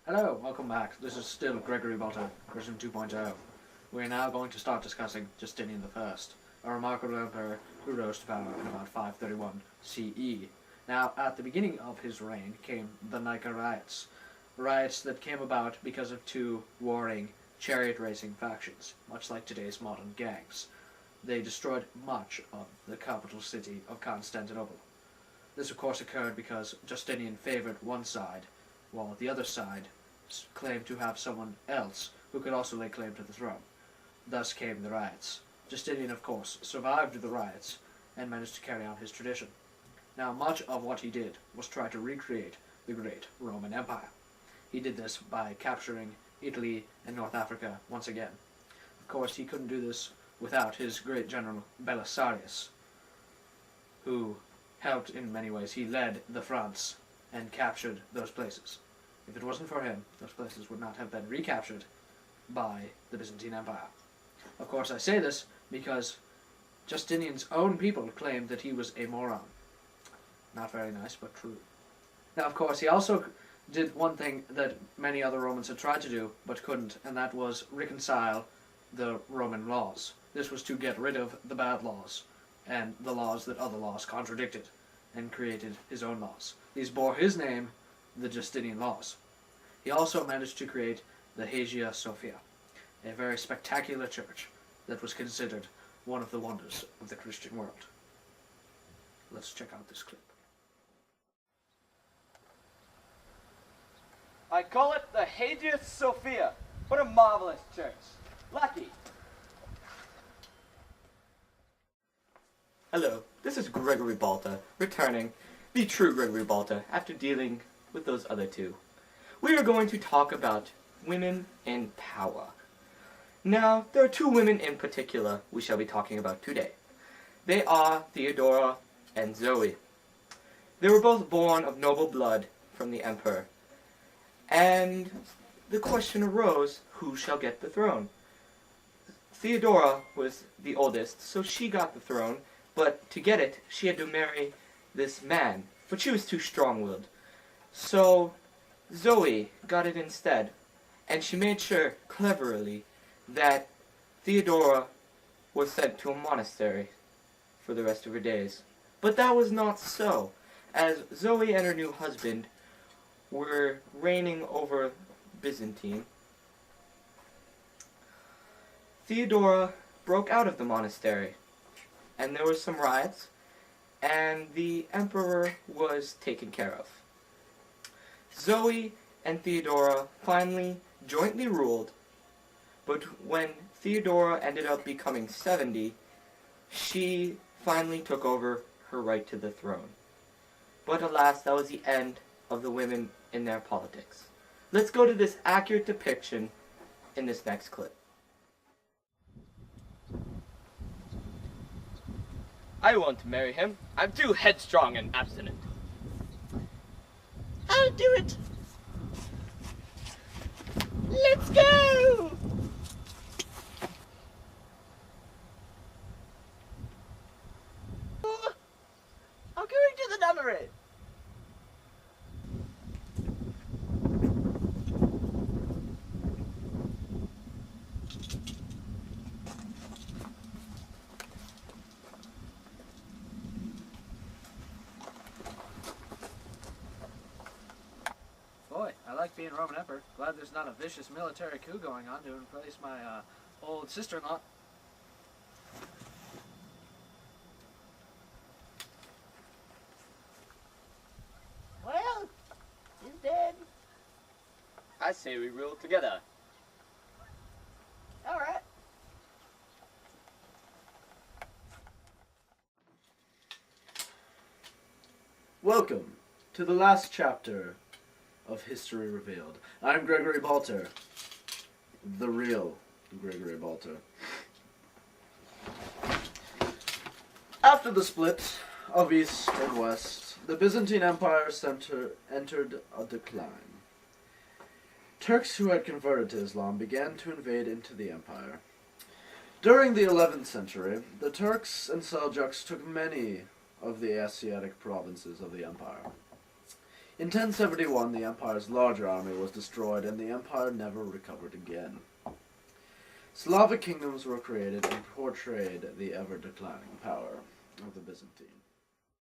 Hello, welcome back. This is still Gregory Balta, version 2.0. We are now going to start discussing Justinian I, a remarkable emperor who rose to power in about 531 CE. Now, at the beginning of his reign came the Nika riots that came about because of two warring chariot racing factions, much like today's modern gangs. They destroyed much of the capital city of Constantinople. This, of course, occurred because Justinian favored one side, while the other side claimed to have someone else who could also lay claim to the throne. Thus came the riots. Justinian, of course, survived the riots and managed to carry on his tradition. Now, much of what he did was try to recreate the great Roman Empire. He did this by capturing Italy and North Africa once again. Of course, he couldn't do this without his great general Belisarius, who helped in many ways. He led the fronts and captured those places. If it wasn't for him, those places would not have been recaptured by the Byzantine Empire. Of course, I say this because Justinian's own people claimed that he was a moron. Not very nice, but true. Now, of course, he also did one thing that many other Romans had tried to do, but couldn't, and that was reconcile the Roman laws. This was to get rid of the bad laws, and the laws that other laws contradicted, and created his own laws. These bore his name, the Justinian laws. He also managed to create the Hagia Sophia, a very spectacular church that was considered one of the wonders of the Christian world. Let's check out this clip. I call it the Hagia Sophia. What a marvelous church. Lucky. Hello, this is Gregory Balta, returning, the true Gregory Balta, after dealing with those other two. We are going to talk about women in power. Now, there are two women in particular we shall be talking about today. They are Theodora and Zoe. They were both born of noble blood from the emperor. And the question arose, who shall get the throne? Theodora was the oldest, so she got the throne, but to get it, she had to marry this man, but she was too strong-willed. So Zoe got it instead, and she made sure, cleverly, that Theodora was sent to a monastery for the rest of her days. But that was not so, as Zoe and her new husband were reigning over Byzantine. Theodora broke out of the monastery, and there were some riots, and the emperor was taken care of. Zoe and Theodora finally jointly ruled, but when Theodora ended up becoming 70, she finally took over her right to the throne. But alas, that was the end of the women in their politics. Let's go to this accurate depiction in this next clip. I won't marry him. I'm too headstrong and abstinent. I'll do it. Let's go! I'm going to the nunnery. Boy, I like being Roman Emperor. Glad there's not a vicious military coup going on to replace my old sister-in-law. Well, he's dead. I say we rule together. All right. Welcome to the last chapter of History Revealed. I'm Gregory Balter, the real Gregory Balter. After the split of East and West, the Byzantine Empire entered a decline. Turks who had converted to Islam began to invade into the empire. During the 11th century, the Turks and Seljuks took many of the Asiatic provinces of the empire. In 1071, the empire's larger army was destroyed, and the empire never recovered again. Slavic kingdoms were created and portrayed the ever-declining power of the Byzantine.